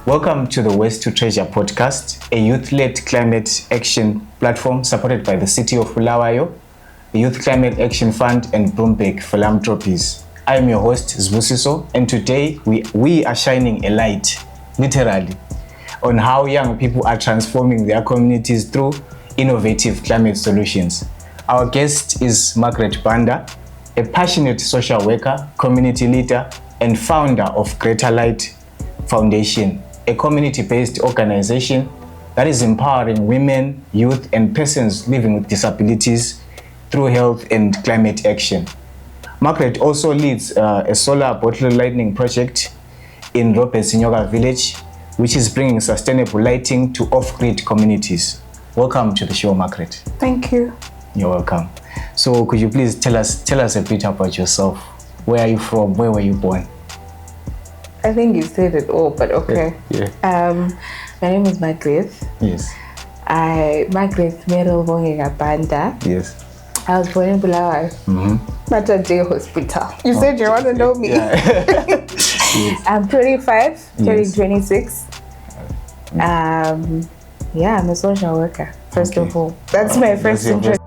Welcome to the Waste to Treasure podcast, a youth-led climate action platform supported by the City of Bulawayo, the Youth Climate Action Fund, and Bloomberg Philanthropies. I am your host, Zibusiso, and today we are shining a light, literally, on how young people are transforming their communities through innovative climate solutions. Our guest is Margaret Banda, a passionate social worker, community leader, and founder of Greater Light Foundation, a community-based organization that is empowering women, youth, and persons living with disabilities through health and climate action. Margaret also leads a solar bottle lighting project in Sinyoga village, which is bringing sustainable lighting to off-grid communities. Welcome to the show, Margaret. Thank you. You're welcome. So could you please tell us a bit about yourself? Where are you from? Where were you born? I think you said it all, but okay. Yeah. My name is Margaret. Yes. Margaret Banda. Yes. I was born in Bulawayo. Matadeo Hospital. You said you want to know me. Yeah. Yes. I'm 25, turning Yes. 26. I'm a social worker, first of all. That's my first your interest.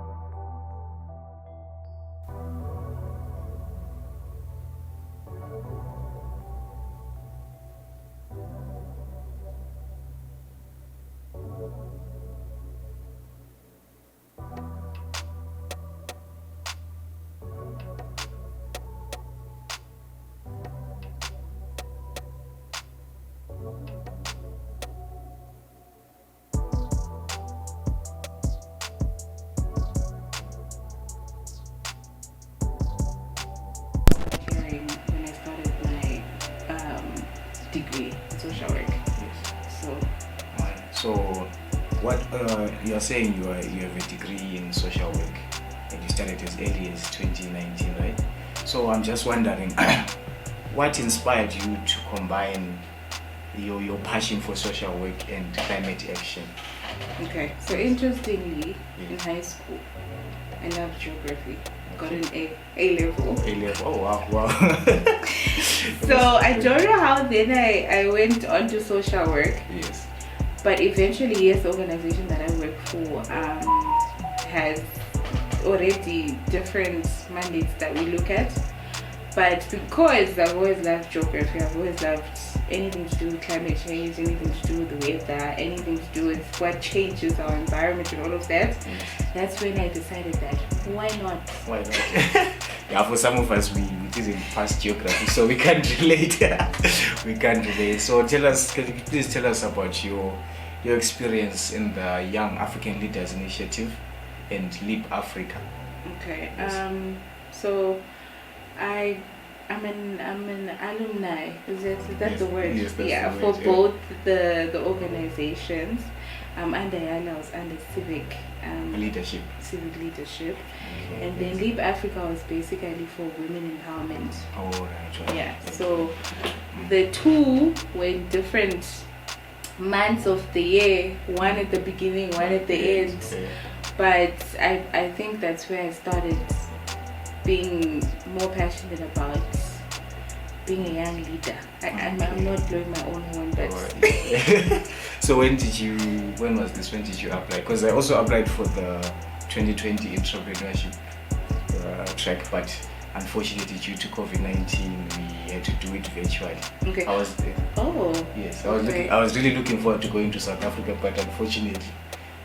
When I started my degree in social work. So what you're saying you have a degree in social work and you started as early as 2019, right? So I'm just wondering what inspired you to combine your passion for social work and climate action? Okay, so interestingly, in high school, I loved geography. Got an A level. Oh wow. So I don't know how then I went on to social work. Yes. But eventually, yes, the organization that I work for has already different mandates that we look at. But because I've always loved geography, I've always loved anything to do with climate change, anything to do with the weather, anything to do with what changes our environment and all of that, that's when I decided that why not? Yeah, for some of us we didn't pass geography, so we can't relate. So can you please tell us about your experience in the Young African Leaders Initiative and Leap Africa? Okay. Yes. So I'm an alumni. Is that Yes, the word? yes, that's Yeah, the for word, both the organizations. Under YALA, I was under civic Leadership. leadership. Okay. And then Leap Africa was basically for women empowerment. Oh, right. Yeah. So the two were in different months of the year, one at the beginning, one at the end. Okay. But I think that's where I started being more passionate about being a young leader. I'm not blowing my own horn, but So when did you apply? Because I also applied for the 2020 entrepreneurship track, but unfortunately due to COVID-19 we had to do it virtually. Okay. I was really looking forward to going to South Africa, but unfortunately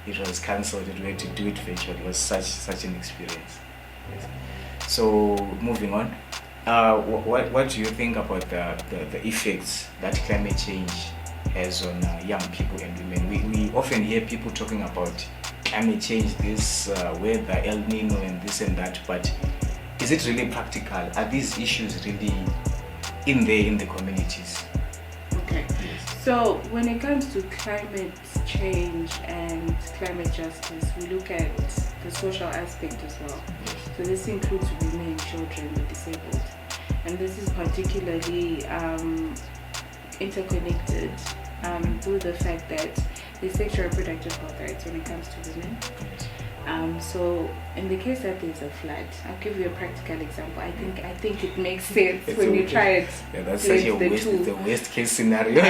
it was cancelled and we had to do it virtually. It was such an experience. Yes. So moving on, what do you think about the effects that climate change has on young people and women? We often hear people talking about climate change, this weather, El Nino and this and that, but is it really practical? Are these issues really in the communities? Okay. Yes. So when it comes to climate change and climate justice, we look at the social aspect as well. Yes. So this includes women and children, the disabled. And this is particularly interconnected through the fact that the sexual and reproductive health rights when it comes to women. Yes. So in the case that there's a flood, I'll give you a practical example. I think it makes sense when you try it. Yeah, that's such a the worst case scenario.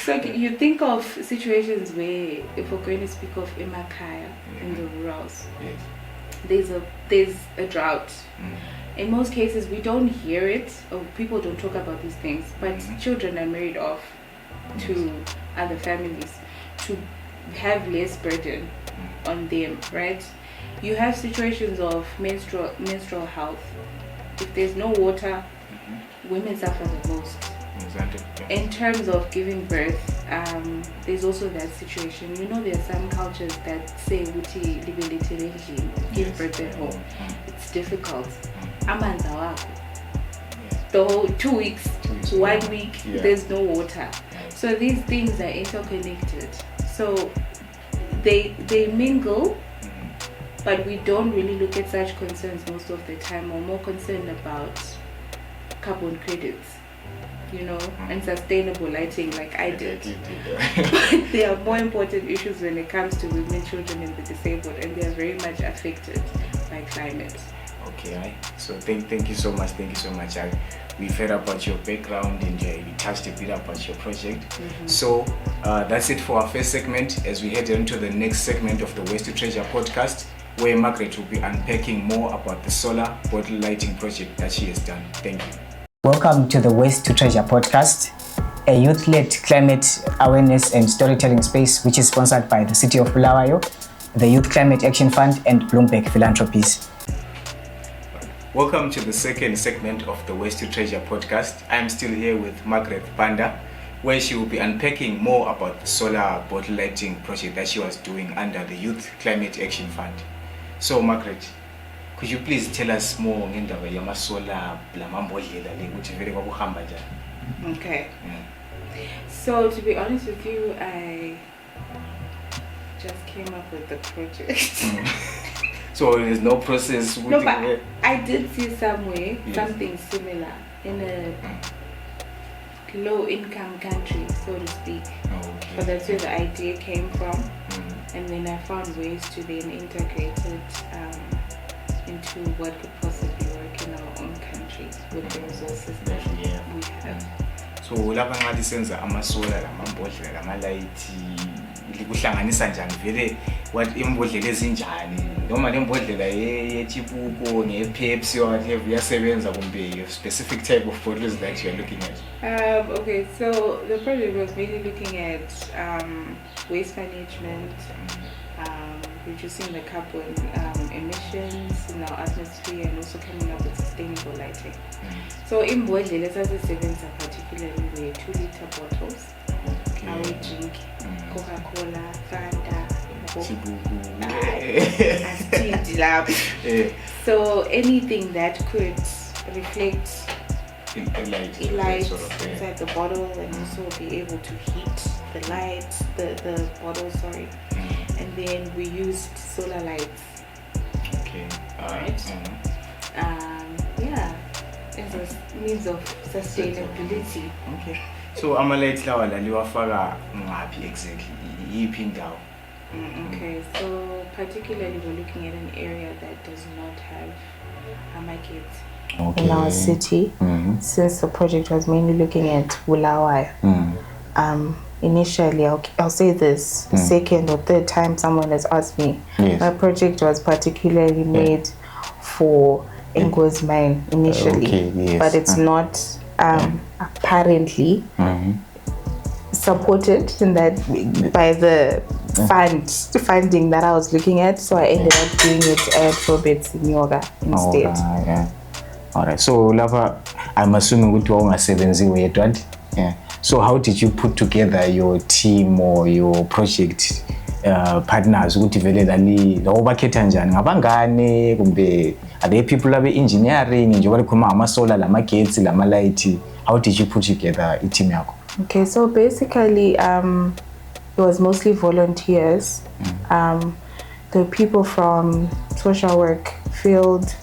So you think of situations where, if we're going to speak of Imakaya in the rurals, there's a drought. In most cases, we don't hear it, or people don't talk about these things, but children are married off to other families to have less burden on them, right? You have situations of menstrual health. If there's no water, women suffer the most. Exactly. In terms of giving birth, there's also that situation. You know, there are some cultures that say give birth at home. It's difficult. The whole 2 weeks, 1 week, there's no water. So these things are interconnected. So they mingle, but we don't really look at such concerns most of the time. We're more concerned about carbon credits, you know, and sustainable lighting, like I did. But there are more important issues when it comes to women, children, and the disabled, and they are very much affected by climate. Okay, so thank you so much. We've heard about your background and you touched a bit about your project. So that's it for our first segment. As we head into the next segment of the Waste to Treasure podcast, where Margaret will be unpacking more about the solar bottle lighting project that she has done. Thank you. Welcome to the Waste to Treasure podcast, a youth-led climate awareness and storytelling space which is sponsored by the City of Bulawayo, the Youth Climate Action Fund, and Bloomberg Philanthropies. Welcome to the second segment of the Waste to Treasure podcast. I'm still here with Margaret Banda, where she will be unpacking more about the solar bottle lighting project that she was doing under the Youth Climate Action Fund. So Margaret, could you please tell us more ngendaba yama solar blamambodlela le ukuthi vele kwakuhamba njani? Okay. So to be honest with you, I just came up with the project. So there's no process. No, but I did see somewhere something similar in a low-income country, so to speak. Okay. But that's where the idea came from, and then I found ways to then integrate it into what could possibly work in our own country with the resources that we have. So lapha ngathi senza ama-solar lamambodlela lama-light likuhlanganisa njani vele what imbodlela ezinjani noma le mbodlela yechipuko nge-Pepsi or whatever iyasebenza kumbe specific type of bottles that you are looking at? Okay, so the project was mainly looking at waste management, reducing the carbon emissions in our atmosphere, and also coming up with sustainable lighting. So in imbodlela esazisebenza particularly were 2-liter bottles. Now we drink Coca-Cola, Fanta, so anything that could reflect light inside the bottle and also be able to heat the light, the bottle, sorry. And then we used solar lights. Okay. Right. As a means of sustainability. Okay. So ama-lights lawa liwafaka ngaphi exactly? Yiphi indawo? Okay, so particularly we're looking at an area that does not have a market in our city, since the project was mainly looking at Bulawayo. Initially, I'll say this, the second or third time someone has asked me, my project was particularly made for Ngo's mine initially, but it's not apparently supported in that by the funding that I was looking at, so I ended up doing it at Robert's Yoga instead. Alright, so lava, I'm assuming ukuthi wawungasebenziwe yedwa. So how did you put together your team or your project partners ukuthi vele lawo bakhetha njani ngabangane kumbe are there people abe engineering njengoba likhuluma ngama-solar lamagetsi lama-light? How did you put together a team yakho? Okay, so basically it was mostly volunteers. The people from social work field,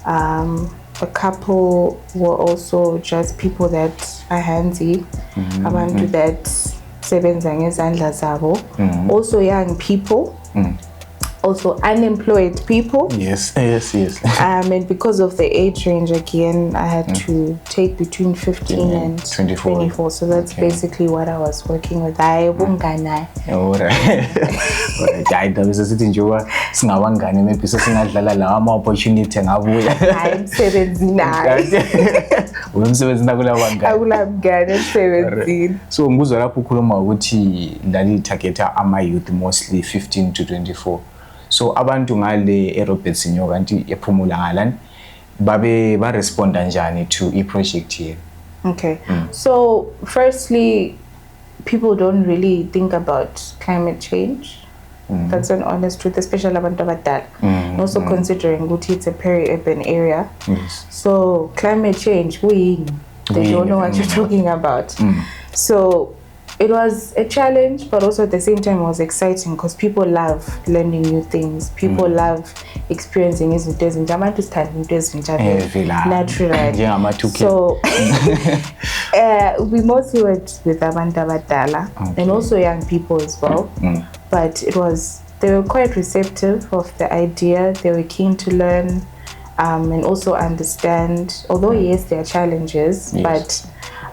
a couple were also just people that are handy, abantu that sebenza ngezandla zabo, also young people, also unemployed people. Yes. And because of the age range, again, I had to take between 15 and 24. So that's basically what I was working with. Alright. Maybe opportunity so nguzwa lapho ukhuluma ukuthi lali targeta ama youth mostly 15 to 24. So abantu ngale Roberts Nyoka kanti ephumula ngalani babe ba responda njani to I project here? Okay. So firstly, people don't really think about climate change. That's an honest truth, especially abantu abadala. Also considering ukuthi it's a peri-urban area. Yes. So climate change, they don't know what you're talking about. So it was a challenge, but also at the same time it was exciting because people love learning new things. People love experiencing naturally. So we mostly worked with abantu abadala and also young people as well. But they were quite receptive of the idea. They were keen to learn and also understand. Although yes, there are challenges, but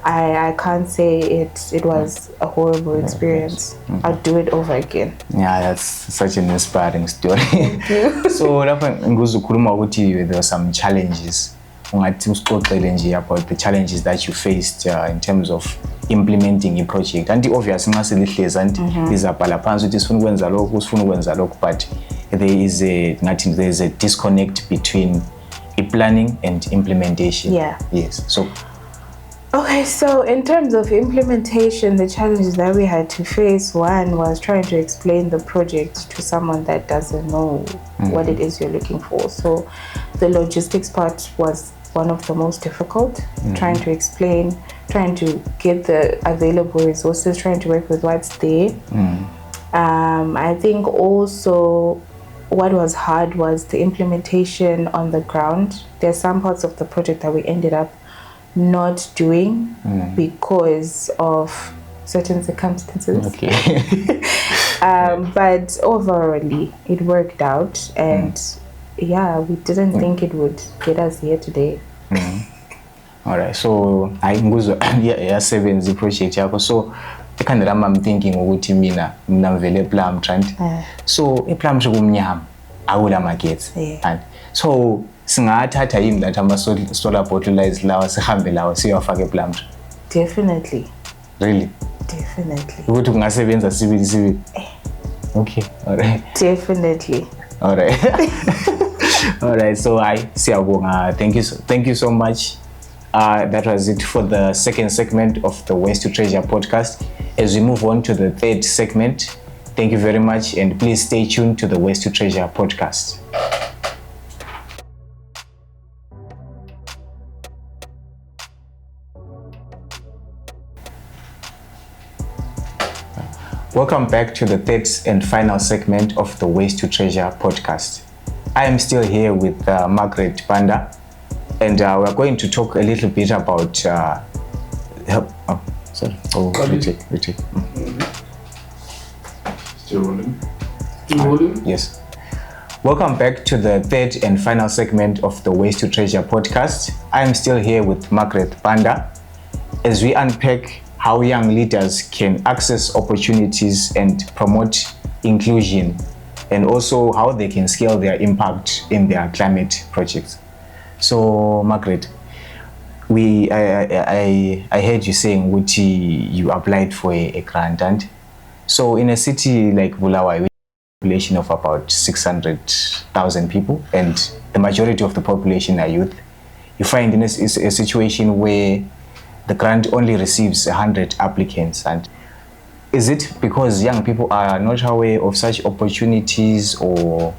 I can't say it was a horrible experience. I'd do it over again. Yeah, that's such an inspiring story. Thank you. So there were some challenges. About the challenges that you faced in terms of implementing a project. And obviously, but there is a disconnect between planning and implementation. Yeah. Yes. So. Okay, so in terms of implementation, the challenges that we had to face, one was trying to explain the project to someone that doesn't know what it is you're looking for. So the logistics part was one of the most difficult, trying to explain, trying to get the available resources, trying to work with what's there. I think also what was hard was the implementation on the ground. There's some parts of the project that we ended up not doing because of certain circumstances. Okay. But overall, it worked out, and we didn't think it would get us here today. All right. So I nguzwa yasebenza project yakho. So I'm thinking ukuthi mina vele plum trend. So plum kumnyama awula markets. And so singathatha yini that ama-solar bottleize lawa sihambe lawa siyawafaka eplum tree? Definitely. Really? Definitely. Ukuthi kungasebenza sibili. Okay, all right. Definitely. All right. All right, so siyabonga. Thank you so much. That was it for the second segment of the Waste to Treasure podcast. As we move on to the third segment, thank you very much, and please stay tuned to the Waste to Treasure podcast. Welcome back to the third and final segment of the Waste to Treasure podcast. I am still here with Margaret Banda, and we're going to talk a little bit about retake. Still rolling? Yes. Welcome back to the third and final segment of the Waste to Treasure podcast. I am still here with Margaret Banda as we unpack how young leaders can access opportunities and promote inclusion, and also how they can scale their impact in their climate projects. So, Margaret, I heard you saying you applied for a grant, and so in a city like Bulawayo, with a population of about 600,000 people, and the majority of the population are youth, you find in a situation where the grant only receives 100 applicants. And is it because young people are not aware of such opportunities, or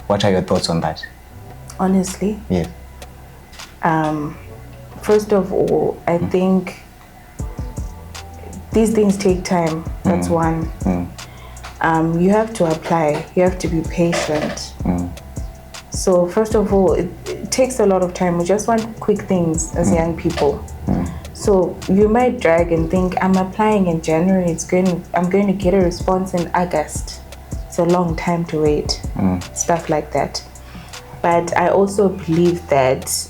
what are your thoughts on that? Honestly, yeah. First of all, I think these things take time. That's one. You have to apply. You have to be patient. So first of all, it takes a lot of time. We just want quick things as young people. So you might drag and think, I'm applying in January, I'm going to get a response in August. it's a long time to wait, stuff like that. But I also believe that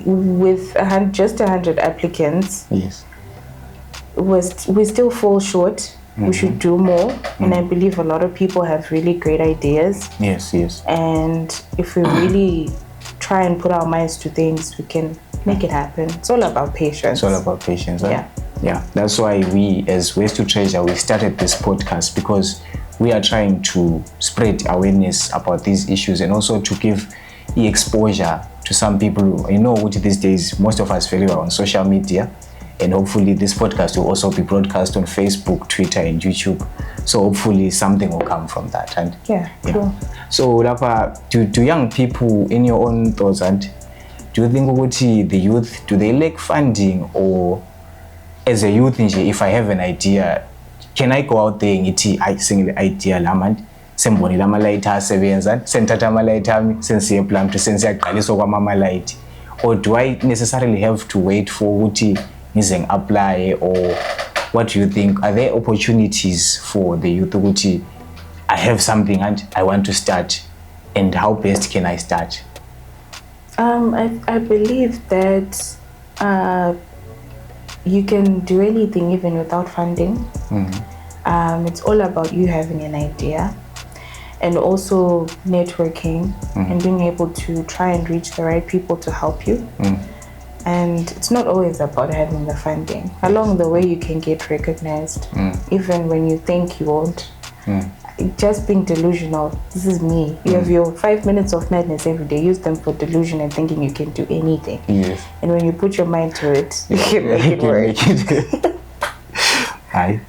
with just 100 applicants, yes, we still fall short. We should do more, and I believe a lot of people have really great ideas. Yes. And if we really try and put our minds to things, we can make it happen. It's all about patience. Right? Yeah. That's why we, as Ways to Treasure, we started this podcast, because we are trying to spread awareness about these issues and also to give exposure to some people. You know, these days most of us very well on social media, and hopefully this podcast will also be broadcast on Facebook, Twitter, and YouTube. So hopefully something will come from that. And cool. So Lapa, to young people, in your own thoughts, and do you think the youth, do they lack funding, or as a youth, if I have an idea, can I go out there and I sing the idea lamand? Semboni lama light asebenza, sentata ma light ami, sense plan to sense aqaliso kwa mama light. Or do I necessarily have to wait for uti nizeng apply, or what do you think? Are there opportunities for the youth uti I have something and I want to start, and how best can I start? I believe that you can do anything even without funding. It's all about you having an idea, and also networking and being able to try and reach the right people to help you. And it's not always about having the funding. Along the way, you can get recognized, even when you think you won't. Just being delusional. This is me. You have your 5 minutes of madness every day. Use them for delusion and thinking you can do anything. Yes. And when you put your mind to it, you can make it work. Hi.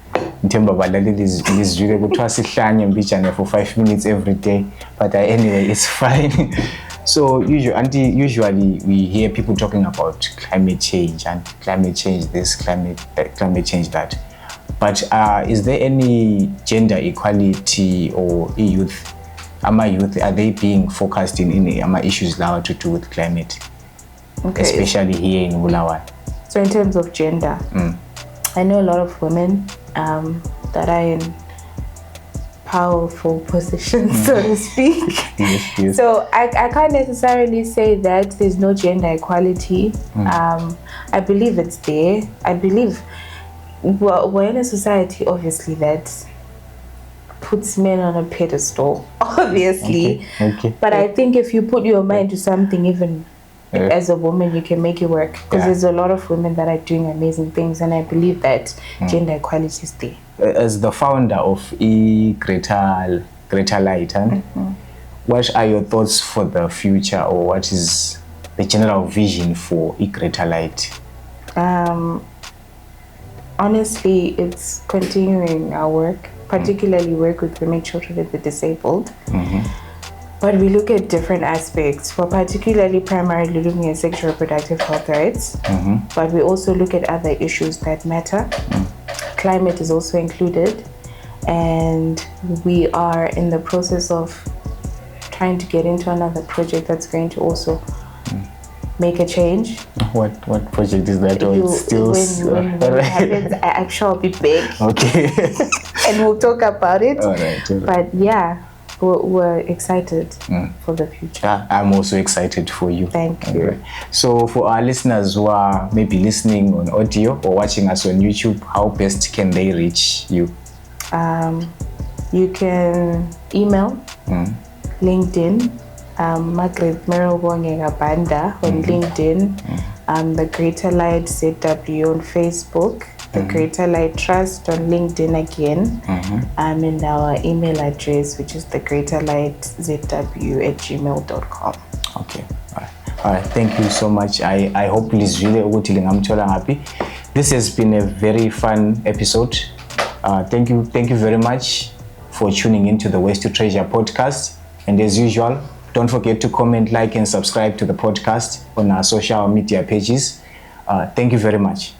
Nthemba balaleli lizwile kuthiwa sihlanye mbijane for 5 minutes every day, but anyway, it's fine. So usually we hear people talking about climate change and climate change this, climate change that. But is there any gender equality or youth? Are they being focused in issues that to do with climate? Okay. Especially here in Bulawayo. So in terms of gender, I know a lot of women that are in powerful positions, so to speak. Yes. So I can't necessarily say that there's no gender equality. I believe it's there. I believe we're in a society, obviously, that puts men on a pedestal, obviously. Okay. But I think if you put your mind to something, even as a woman, you can make it work, because there's a lot of women that are doing amazing things, and I believe that gender equality is there. As the founder of Greater Light, what are your thoughts for the future, or what is the general vision for Greater Light? Honestly, it's continuing our work, particularly work with women, children, and the disabled. But we look at different aspects. We're particularly primarily looking at sexual reproductive health rights, but we also look at other issues that matter. Climate is also included, and we are in the process of trying to get into another project that's going to also make a change. What project is that? Or it's still when it happens, I shall be big. Okay. And we'll talk about it. All right. But yeah, we're excited for the future. I'm also excited for you. Thank you. Right. So for our listeners who are maybe listening on audio or watching us on YouTube, how best can they reach you? You can email, LinkedIn, Margaret Banda on LinkedIn, the Greater Light ZW on Facebook, the Greater Light Trust on LinkedIn again, and our email address, which is thegreaterlightzw@gmail.com. Okay. All right. Thank you so much. I hope this happy. This has been a very fun episode. Thank you very much for tuning into the Ways to Treasure podcast. And as usual, don't forget to comment, like, and subscribe to the podcast on our social media pages. Thank you very much.